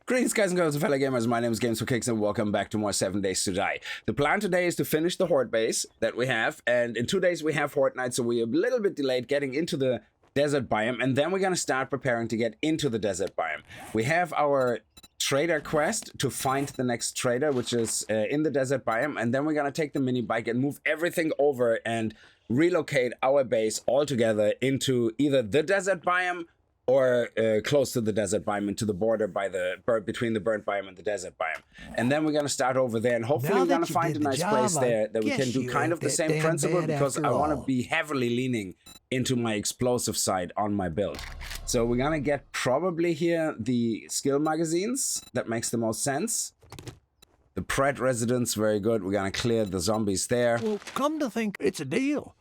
Greetings guys and girls and fellow gamers, my name is Games for Kickz and welcome back to more 7 Days to Die. The plan today is to finish the Horde base that we have, and in 2 days we have Horde night, so we're a little bit delayed getting into the desert biome, and then we're gonna start preparing to get into the desert biome. We have our trader quest to find the next trader, which is in the desert biome, and then we're gonna take the mini bike and move everything over and relocate our base all together into either the desert biome or close to the desert biome, into the border by between the burnt biome and the desert biome. And then we're going to start over there, and hopefully we're going to find a nice place there that we can do kind of the same principle, because I want to be heavily leaning into my explosive side on my build. So we're going to get probably here the skill magazines. That makes the most sense. The Pred residence, very good. We're going to clear the zombies there. Well, come to think, it's a deal.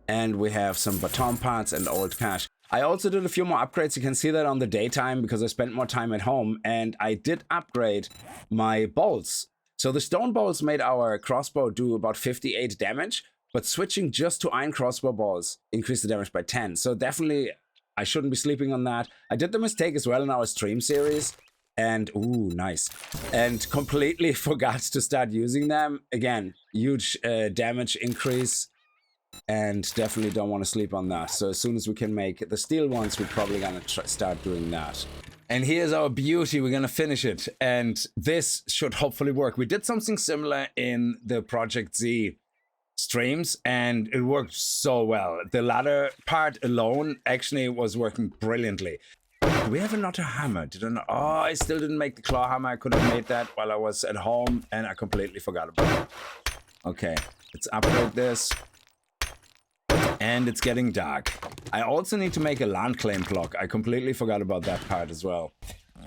And we have some baton parts and old cash. I also did a few more upgrades. You can see that on the daytime because I spent more time at home, and I did upgrade my bolts. So the stone bolts made our crossbow do about 58 damage, but switching just to iron crossbow bolts increased the damage by 10. So definitely I shouldn't be sleeping on that. I did the mistake as well in our stream series, and ooh, nice. And completely forgot to start using them. Again, huge damage increase. And definitely don't want to sleep on that. So as soon as we can make the steel ones, we're probably gonna start doing that. And here's our beauty. We're gonna finish it, and this should hopefully work. We did something similar in the Project Z streams, and it worked so well. The ladder part alone actually was working brilliantly. Do we have another hammer? Oh, I still didn't make the claw hammer. I could have made that while I was at home, and I completely forgot about it. Okay, let's upgrade this. And it's getting dark. I also need to make a land claim block. I completely forgot about that part as well.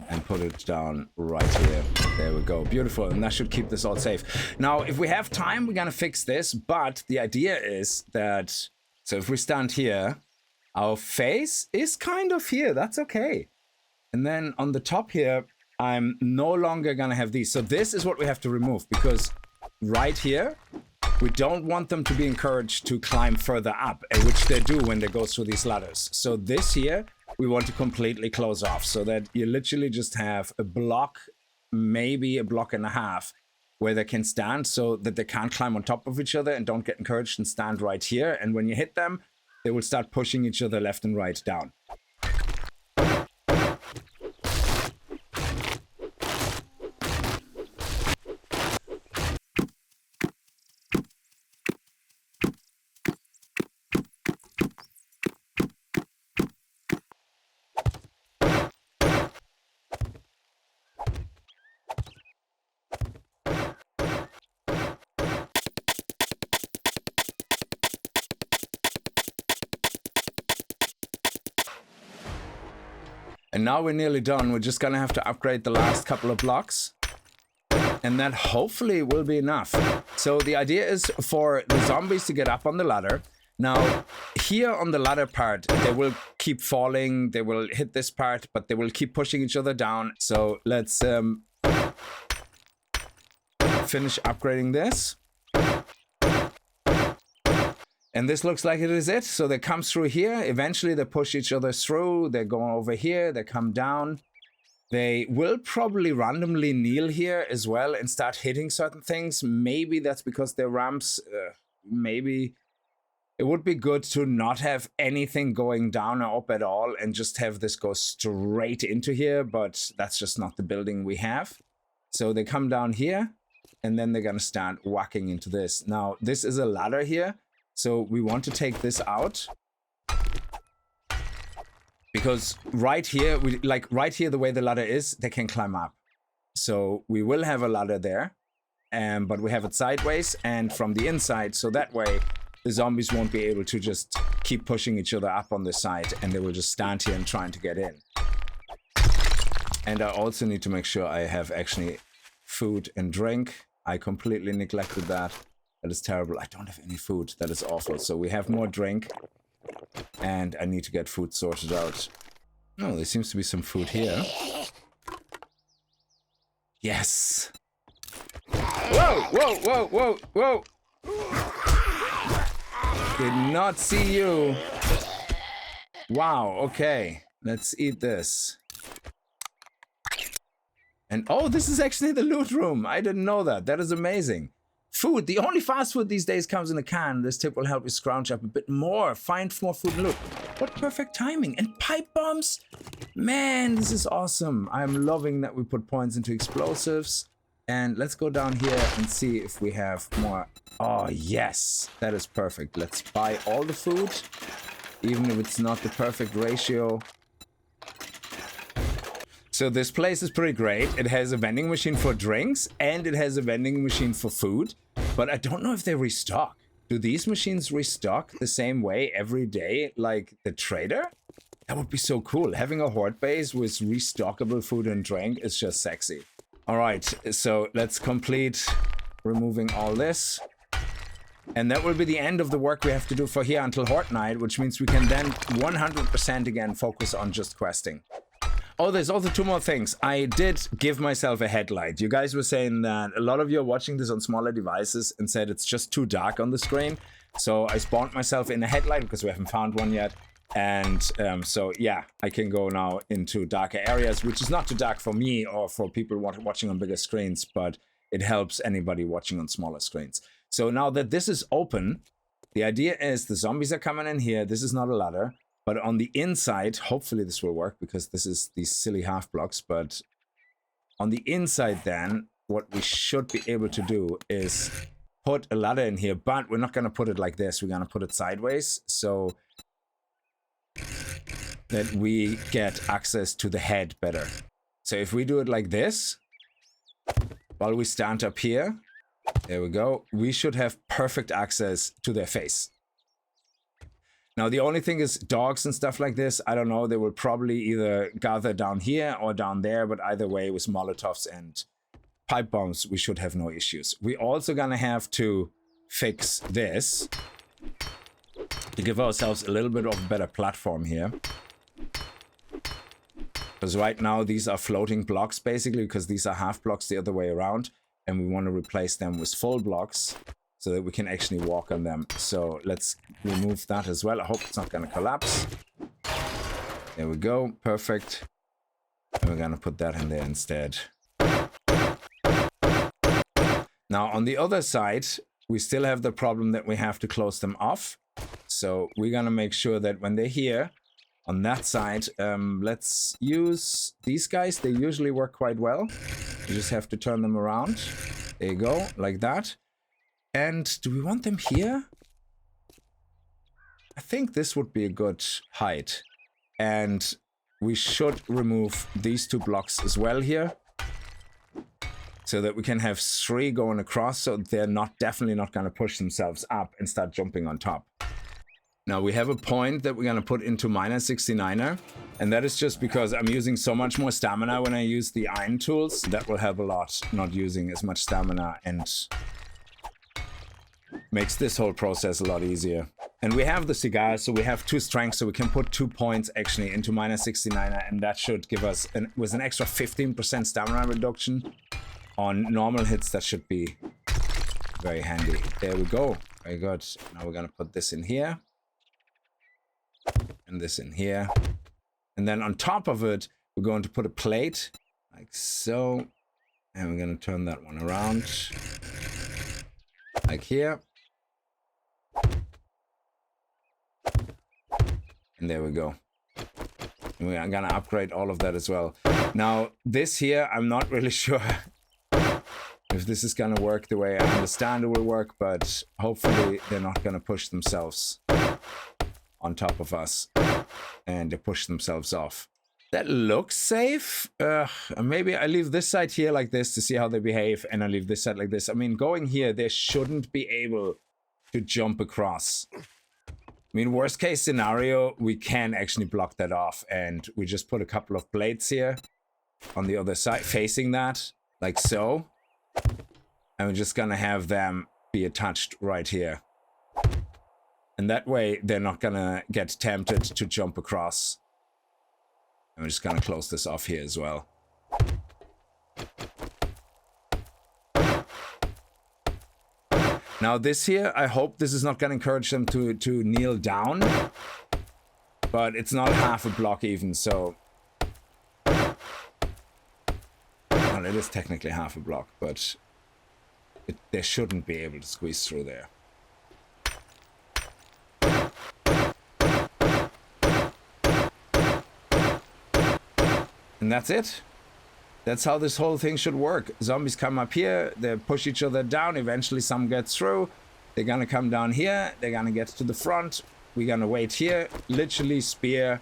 And put it down right here. There we go. Beautiful. And that should keep this all safe. Now, if we have time, we're going to fix this. But the idea is that, so if we stand here, our face is kind of here. That's okay. And then on the top here, I'm no longer going to have these. So this is what we have to remove, because right here, we don't want them to be encouraged to climb further up, which they do when they go through these ladders. So this here, we want to completely close off so that you literally just have a block, maybe a block and a half, where they can stand so that they can't climb on top of each other and don't get encouraged and stand right here. And when you hit them, they will start pushing each other left and right down. And now we're nearly done. We're just gonna have to upgrade the last couple of blocks, and that hopefully will be enough. So the idea is for the zombies to get up on the ladder. Now, here on the ladder part, they will keep falling, they will hit this part, but they will keep pushing each other down. So let's finish upgrading this. And this looks like it is it. So they come through here. Eventually they push each other through. They go over here. They come down. They will probably randomly kneel here as well and start hitting certain things. Maybe that's because they're ramps. Maybe it would be good to not have anything going down or up at all and just have this go straight into here. But that's just not the building we have. So they come down here, and then they're going to start whacking into this. Now, this is a ladder here. So we want to take this out, because right here, right here, the way the ladder is, they can climb up. So we will have a ladder there, but we have it sideways and from the inside. So that way the zombies won't be able to just keep pushing each other up on this side, and they will just stand here and trying to get in. And I also need to make sure I have actually food and drink. I completely neglected that. That is terrible. I don't have any food. That is awful. So we have more drink, and I need to get food sorted out. Oh, there seems to be some food here. Yes. Whoa, whoa, whoa, whoa, whoa. Did not see you. Wow, okay. Let's eat this. And oh, this is actually the loot room. I didn't know that. That is amazing. Food. The only fast food these days comes in a can. This tip will help you scrounge up a bit more. Find more food and loot. What perfect timing. And pipe bombs. Man, this is awesome. I'm loving that we put points into explosives. And let's go down here and see if we have more. Oh, yes. That is perfect. Let's buy all the food. Even if it's not the perfect ratio. So this place is pretty great. It has a vending machine for drinks and it has a vending machine for food. But I don't know if they restock. Do these machines restock the same way every day like the trader? That would be so cool. Having a horde base with restockable food and drink is just sexy. All right, so let's complete removing all this. And that will be the end of the work we have to do for here until Horde Night, which means we can then 100% again focus on just questing. Oh, there's also two more things. I did give myself a headlight. You guys were saying that a lot of you are watching this on smaller devices and said it's just too dark on the screen. So I spawned myself in a headlight because we haven't found one yet. And so, yeah, I can go now into darker areas, which is not too dark for me or for people watching on bigger screens, but it helps anybody watching on smaller screens. So now that this is open, the idea is the zombies are coming in here. This is not a ladder. But on the inside, hopefully this will work because this is these silly half blocks. But on the inside then, what we should be able to do is put a ladder in here. But we're not going to put it like this. We're going to put it sideways so that we get access to the head better. So if we do it like this, while we stand up here, there we go. We should have perfect access to their face. Now, the only thing is dogs and stuff like this, I don't know, they will probably either gather down here or down there, but either way, with Molotovs and pipe bombs, we should have no issues. We're also gonna have to fix this to give ourselves a little bit of a better platform here. Because right now, these are floating blocks, basically, because these are half blocks the other way around, and we want to replace them with full blocks, so that we can actually walk on them. So let's remove that as well. I hope it's not going to collapse. There we go. Perfect. And we're going to put that in there instead. Now, on the other side, we still have the problem that we have to close them off. So we're going to make sure that when they're here, on that side, let's use these guys. They usually work quite well. You just have to turn them around. There you go, like that. And do we want them here? I think this would be a good height. And we should remove these two blocks as well here. So that we can have 3 going across, so they're definitely not going to push themselves up and start jumping on top. Now we have a point that we're going to put into -69er. And that is just because I'm using so much more stamina when I use the iron tools. That will help a lot, not using as much stamina, and makes this whole process a lot easier. And we have the cigars, so we have 2 strength, so we can put 2 points actually into -69er, and that should give us, with an extra 15% stamina reduction on normal hits, that should be very handy. There we go. Very good. Now we're going to put this in here. And this in here. And then on top of it, we're going to put a plate, like so. And we're going to turn that one around. Like here. And there we go. And we're going to upgrade all of that as well. Now, this here, I'm not really sure if this is going to work the way I understand it will work, but hopefully they're not going to push themselves on top of us and they push themselves off. That looks safe. Maybe I leave this side here like this to see how they behave, and I leave this side like this. I mean, going here, they shouldn't be able to jump across. I mean, worst case scenario, we can actually block that off, and we just put a couple of blades here on the other side, facing that, like so. And we're just gonna have them be attached right here. And that way, they're not gonna get tempted to jump across. And we're just gonna close this off here as well. Now this here, I hope this is not gonna encourage them to kneel down. But it's not half a block even, so... it is technically half a block, but they shouldn't be able to squeeze through there. And that's it. That's how this whole thing should work. Zombies come up here, they push each other down, eventually some gets through. They're gonna come down here, they're gonna get to the front, we're gonna wait here, literally spear,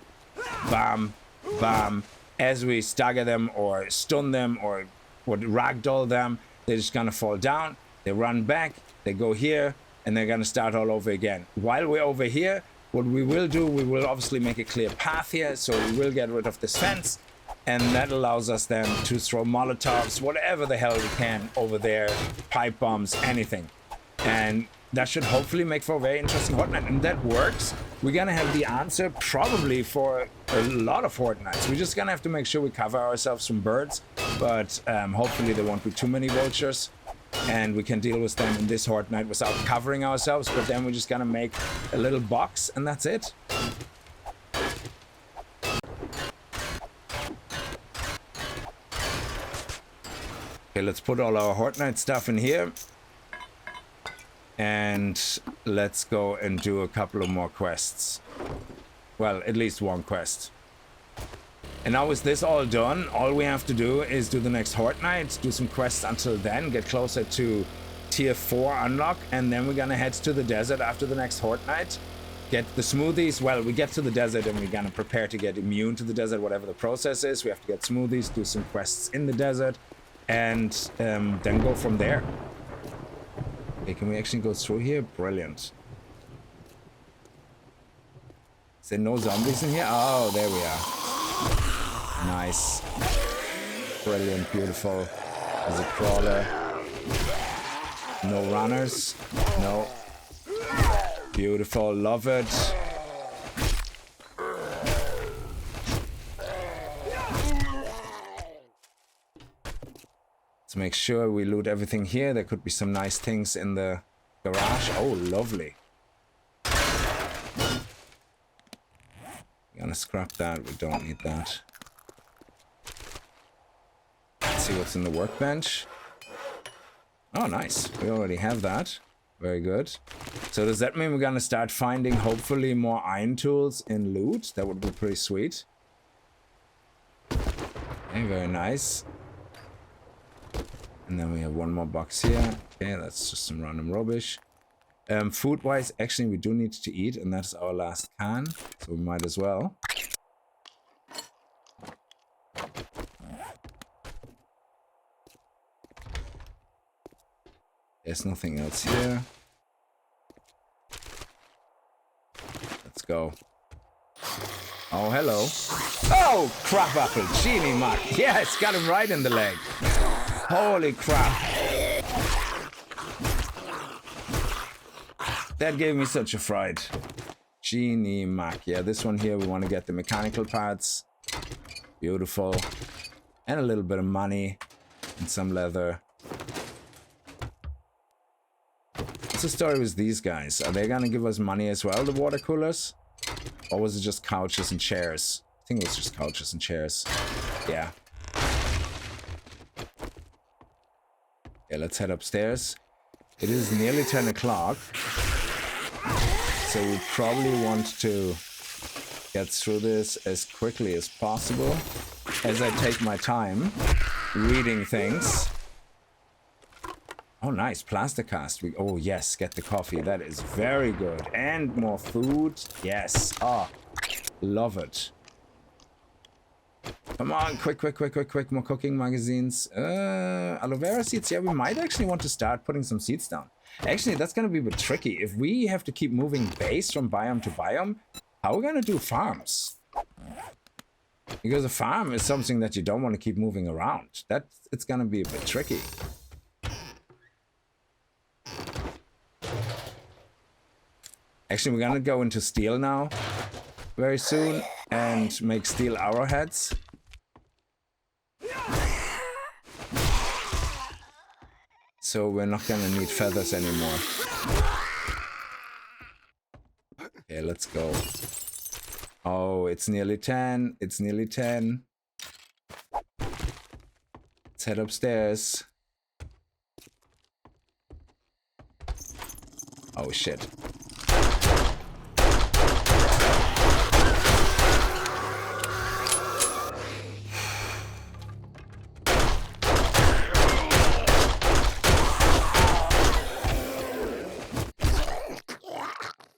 bam, bam. As we stagger them or stun them or ragdoll them, they're just gonna fall down, they run back, they go here, and they're gonna start all over again. While we're over here, what we will do, we will obviously make a clear path here, so we will get rid of this fence. And that allows us then to throw Molotovs, whatever the hell we can over there, pipe bombs, anything. And that should hopefully make for a very interesting Horde night. And that works. We're going to have the answer probably for a lot of Horde nights. We're just going to have to make sure we cover ourselves from birds. But hopefully there won't be too many vultures. And we can deal with them in this Horde night without covering ourselves. But then we're just going to make a little box and that's it. Okay, let's put all our Horde night stuff in here. And let's go and do a couple of more quests. Well, at least one quest. And now with this all done, all we have to do is do the next Horde night, do some quests until then, get closer to tier 4 unlock, and then we're gonna head to the desert after the next Horde night. Get the smoothies. Well, we get to the desert and we're gonna prepare to get immune to the desert, whatever the process is. We have to get smoothies, do some quests in the desert. And then go from there. Okay, can we actually go through here? Brilliant. Is there no zombies in here? Oh, there we are. Nice. Brilliant, beautiful. There's a crawler. No runners. No. Beautiful, love it. Make sure we loot everything here. There could be some nice things in the garage. Oh, lovely. We're gonna scrap that. We don't need that. Let's see what's in the workbench. Oh, nice. We already have that. Very good. So does that mean we're gonna start finding, hopefully, more iron tools in loot? That would be pretty sweet. Okay, very nice. And then we have one more box here. Okay, that's just some random rubbish. Food-wise, actually, we do need to eat, and that's our last can. So we might as well. There's nothing else here. Let's go. Oh, hello. Oh, crap apple. Genie Mac. Yeah, it's got him right in the leg. Holy crap. That gave me such a fright. Genie Mac. Yeah, this one here, we want to get the mechanical parts. Beautiful. And a little bit of money. And some leather. What's the story with these guys? Are they gonna give us money as well, the water coolers? Or was it just couches and chairs? I think it was just couches and chairs. Yeah. Okay, let's head upstairs. It is nearly 10 o'clock. So we probably want to get through this as quickly as possible. As I take my time reading things. Oh, nice. Plasticast. Oh, yes. Get the coffee. That is very good. And more food. Yes. Ah, love it. Come on, quick. More cooking magazines. Aloe vera seeds. Yeah, we might actually want to start putting some seeds down. Actually, that's going to be a bit tricky. If we have to keep moving base from biome to biome, how are we going to do farms? Because a farm is something that you don't want to keep moving around. It's going to be a bit tricky. Actually, we're going to go into steel now very soon and make steel arrowheads. So we're not going to need feathers anymore. Okay, let's go. Oh, it's nearly 10. It's nearly 10. Let's Let's head upstairs. Oh shit.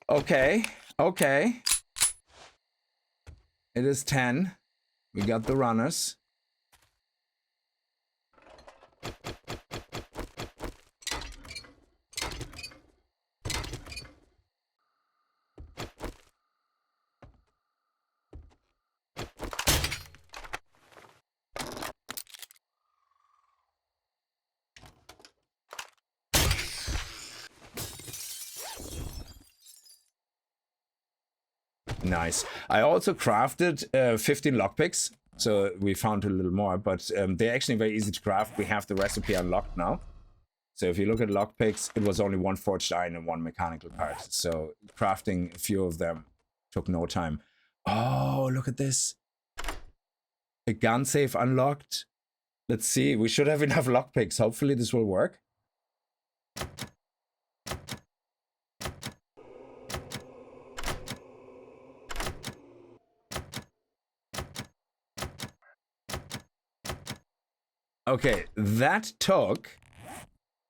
Okay, okay. It is 10. We got the runners. Nice. I also crafted 15 lockpicks, so we found a little more, but they're actually very easy to craft. We have the recipe unlocked now. So if you look at lockpicks, it was only one forged iron and one mechanical part. So crafting a few of them took no time. Oh, look at this. A gun safe unlocked. Let's see. We should have enough lockpicks. Hopefully this will work. Okay, that took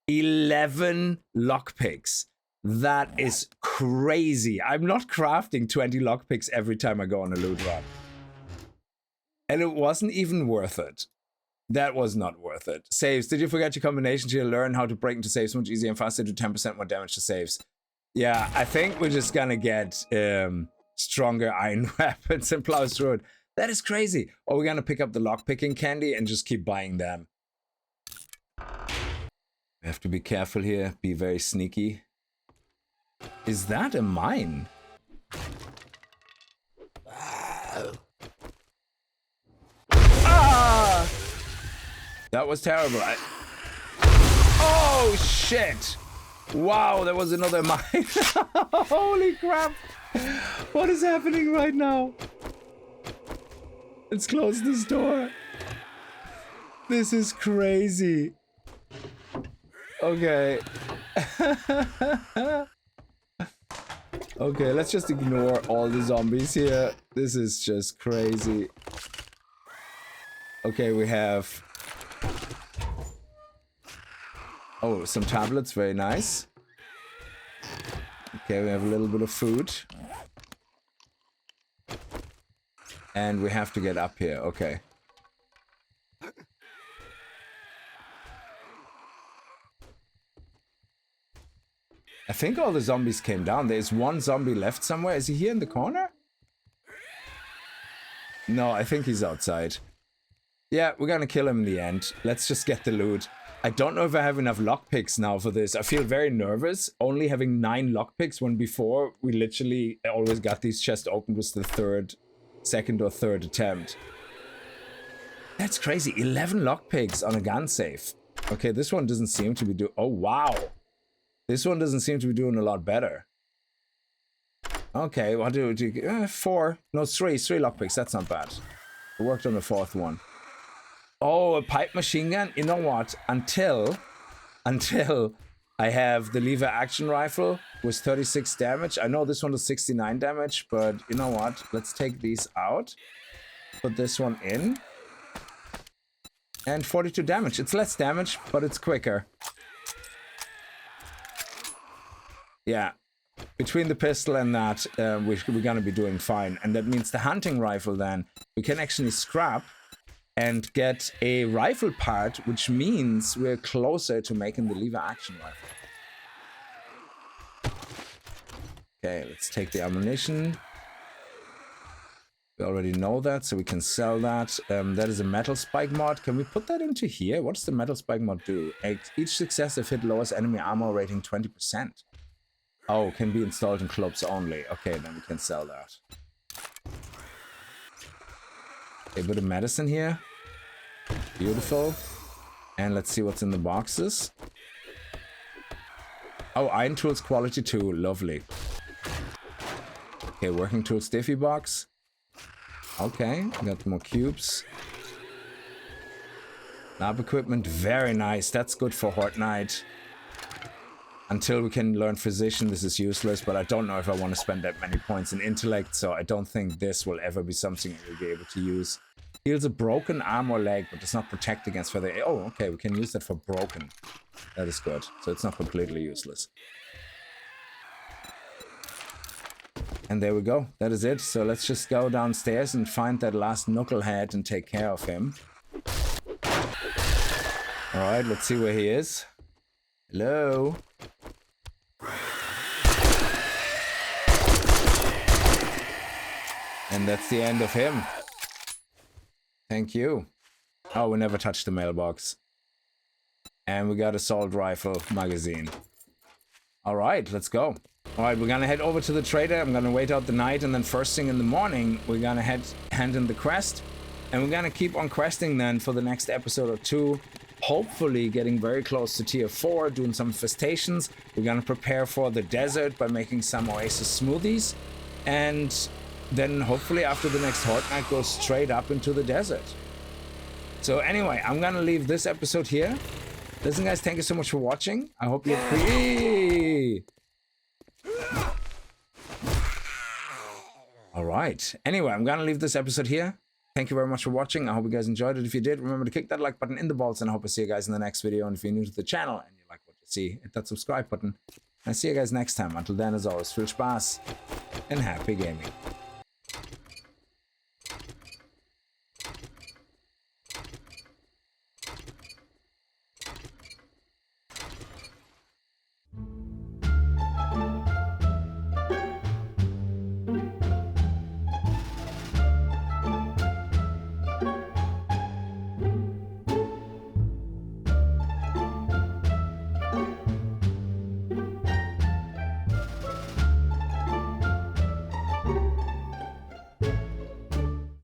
11 lockpicks. That is crazy. I'm not crafting 20 lockpicks every time I go on a loot run. And it wasn't even worth it. That was not worth it. Saves. Did you forget your combination to learn how to break into saves much easier and faster, do 10% more damage to saves? Yeah, I think we're just gonna get stronger iron weapons and plow through it. That is crazy. Or we're gonna pick up the lockpicking candy and just keep buying them. We have to be careful here. Be very sneaky. Is that a mine? Ah! That was terrible. Oh shit! Wow, there was another mine. Holy crap! What is happening right now? Let's close this door. This is crazy. Okay. Okay, let's just ignore all the zombies here. This is just crazy. Okay, we have... Oh, some tablets, very nice. Okay, we have a little bit of food. And we have to get up here, okay. I think all the zombies came down. There's one zombie left somewhere. Is he here in the corner? No, I think he's outside. Yeah, we're gonna kill him in the end. Let's just get the loot. I don't know if I have enough lockpicks now for this. I feel very nervous only having 9 lockpicks when before we literally always got these chests opened with the second or third attempt. That's crazy. 11 lockpicks on a gun safe. Okay, this one doesn't seem to be doing... Oh, wow. This one doesn't seem to be doing a lot better. Okay, what do you... 4. No, 3 lockpicks. That's not bad. I worked on the 4th one. Oh, a pipe machine gun? You know what? Until I have the lever action rifle with 36 damage. I know this one does 69 damage, but you know what? Let's take these out. Put this one in. And 42 damage. It's less damage, but it's quicker. Yeah. Between the pistol and that, we're gonna be doing fine. And that means the hunting rifle then, we can actually scrap and get a rifle part, which means we're closer to making the lever action rifle. Okay, let's take the ammunition. We already know that, so we can sell that. That is a metal spike mod. Can we put that into here? What does the metal spike mod do? Each successive hit lowers enemy armor rating 20%. Oh, can be installed in clubs only. Okay, then we can sell that. A bit of medicine here. Beautiful. And let's see what's in the boxes. Oh, iron tools quality 2. Lovely. Okay, working tools stiffy box. Okay, got more cubes. Lab equipment, very nice. That's good for Horde Night. Until we can learn Physician, this is useless, but I don't know if I want to spend that many points in Intellect, so I don't think this will ever be something we'll be able to use. Heals a broken arm or leg, but does not protect against further... Oh, okay, we can use that for broken. That is good. So it's not completely useless. And there we go. That is it. So let's just go downstairs and find that last knucklehead and take care of him. Alright, let's see where he is. Hello? And that's the end of him. Thank you. Oh, we never touched the mailbox. And we got a assault rifle magazine. Alright, let's go. Alright, we're gonna head over to the trader. I'm gonna wait out the night, and then first thing in the morning, we're gonna hand in the quest. And we're gonna keep on questing then for the next episode or two. Hopefully getting very close to tier 4, doing some infestations. We're gonna prepare for the desert by making some oasis smoothies. And then hopefully after the next Horde Night, go straight up into the desert. So anyway, I'm gonna leave this episode here. Listen guys, thank you so much for watching. I hope you had Alright. Anyway, I'm gonna leave this episode here. Thank you very much for watching. I hope you guys enjoyed it. If you did, remember to kick that like button in the balls, and I hope I see you guys in the next video. And if you're new to the channel and you like what you see, hit that subscribe button. And I see you guys next time. Until then, as always, viel Spaß and happy gaming.